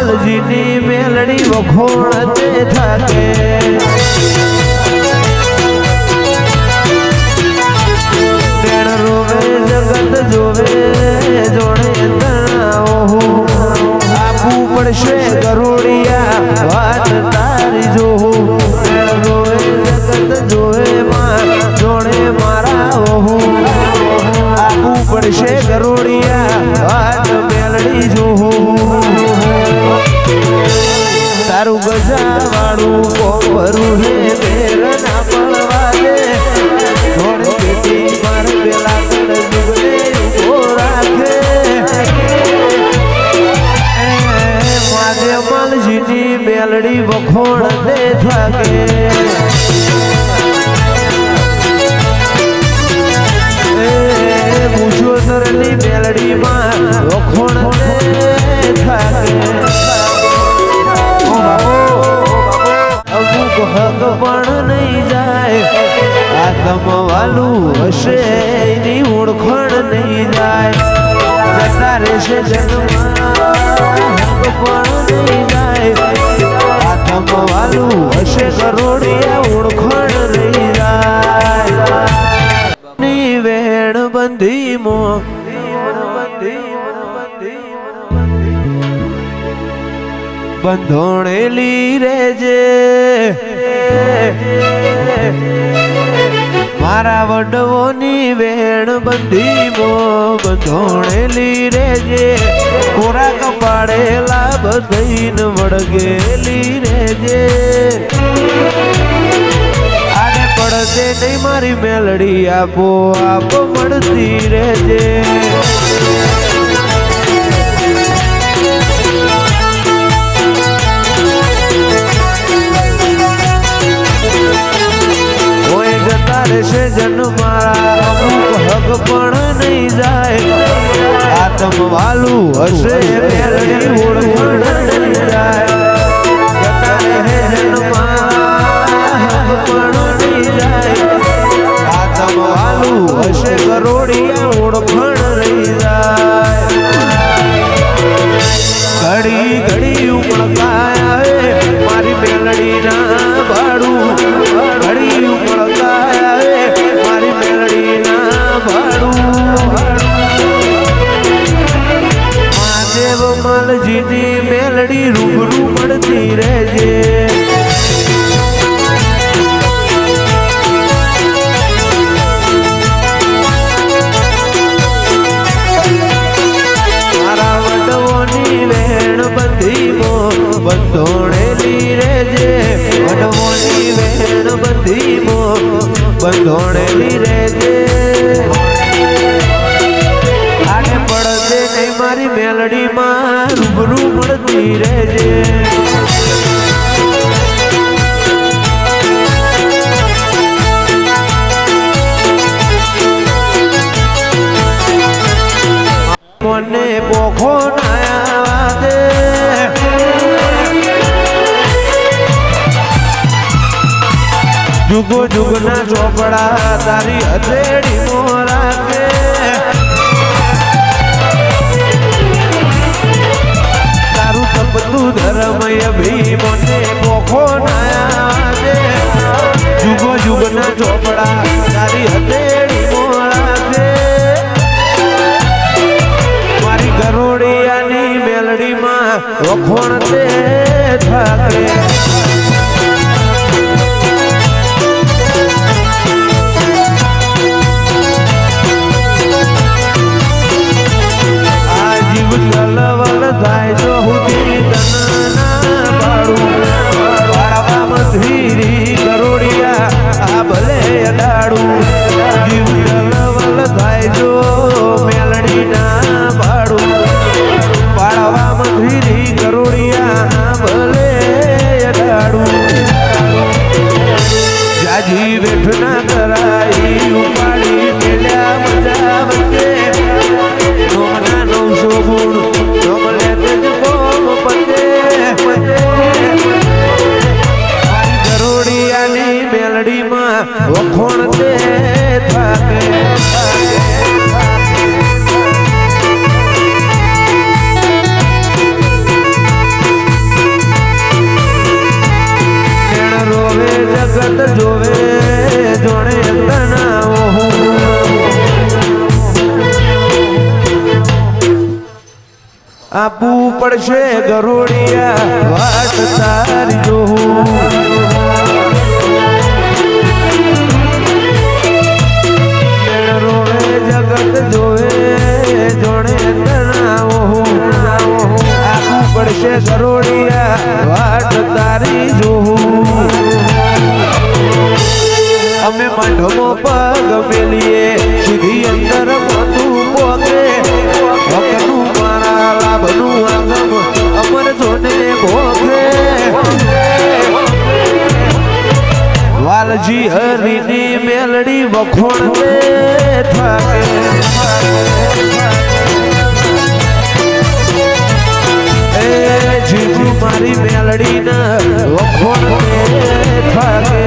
માલજીની મેલડી વખોણ તે થાકે તેણ રોવે જગત જોવે જોણે તણાવો આપવું પડશે ગરોડિયા વાત તારી જોવું તેણ રોવે જગત જોવે જોણે મારા આપવું પડશે ગરોડિયા વાત મેલડી જોવું તારું ગજાવાળું કોપરું હે મેર ના પડવા દે જોડે બેટી માર પેલા કડ જુગને ઉભો રાખે માદે માલજીની મેલડી વખોણ દે થાકે મૂછોતરની મેલડીમાં વખોણ દે થાકે અમુક હક પણ નહીં જાય આતમ વાલું હશે એની ઓળખણ નહીં જાય જતા રહેશે જન્મમાં હક પણ નહીં જાય આતમ વાલું હશે કરોડિયા ઓળખણ નહીં જાય ની વેણ બંધી મો બંધોણેલી રેજે મારા વડવોની વેણ બંધીમો બંધોણેલી રેજે કોરા કપાડેલા બધઈને વળગેલી રેજે આને પડશે નહીં મારી મેલડી આપો આપ મળતી રેજે રહેશે જન્મારા અમુક હક પણ નહીં જાય આતમ વાલું હશે મેલડી ઓળખણ નહીં જાય જતા રહે જન્મારા હક પણ નહીં જાય આતમ વાલું હશે કરોડિયા ઓળખણ નહીં જાય ઘડી ઘડી ઉમળકાય આવે મારી મેલડીના ભાડું ઘડી ઉમળકાય મારી મેલડીના ભાડું મહાદેવ માલજીની મેલડી રૂબરૂ મળતી રહેજે મારા વડવોની વેણ બંધીમો બંધોણેલી રહેજે વડવોની વેણ બંધીમો બંધોણેલી રહેજે આને પડશે નહીં મારી મેલડીમાં રૂબરૂ મળતી રહેજે મને પોખો ના દે જુગો જુગના ચોપડા તારી હથેળી મોરા કે તારું તપતું ધર્મય ભી મને પોખો ના દે જુગો જુગના ચોપડા તારી હથેળી મોરા કે મારી ગરોડિયાની મેલડીમાં વખોણ તે થાકે લવલ થાય જો હુદી તનના પાડું પાડવામાં ધીરી કરોડિયા આ ભલે અડાડું જીવ લવલ થાય જો મેલડીના પાડું પાડવામાં ધીરી કરોડિયા આ ભલે અડાડું જાજી વેઠ ના કરાઈ ઉપાડી મેલ્યા મજા વચ્ચે નોમના 900 ગુણ નોમલે તેજ કોમ પતે મારી ગરોડિયાની મેલડીમાં વખોણ તે થાકે જગત જોવે જોણે તનાવો આપવું પડશે ગરોડિયા વાટ તારી જોવું રોવે જગત જોવે જોણે તનાવો આપવું પડશે ગરોડિયા વાટ તારી જોવું અમે માંઢમો પગ મેલીએ સીધી અંદર મોતું પોગે ભક્તનું મારા લાભનું આગમ અમર જોને ભોગે વાલજી હરીની મેલડી વખોણ થાકે એ જીજુ મારી મેલડી ને વખોણ થાકે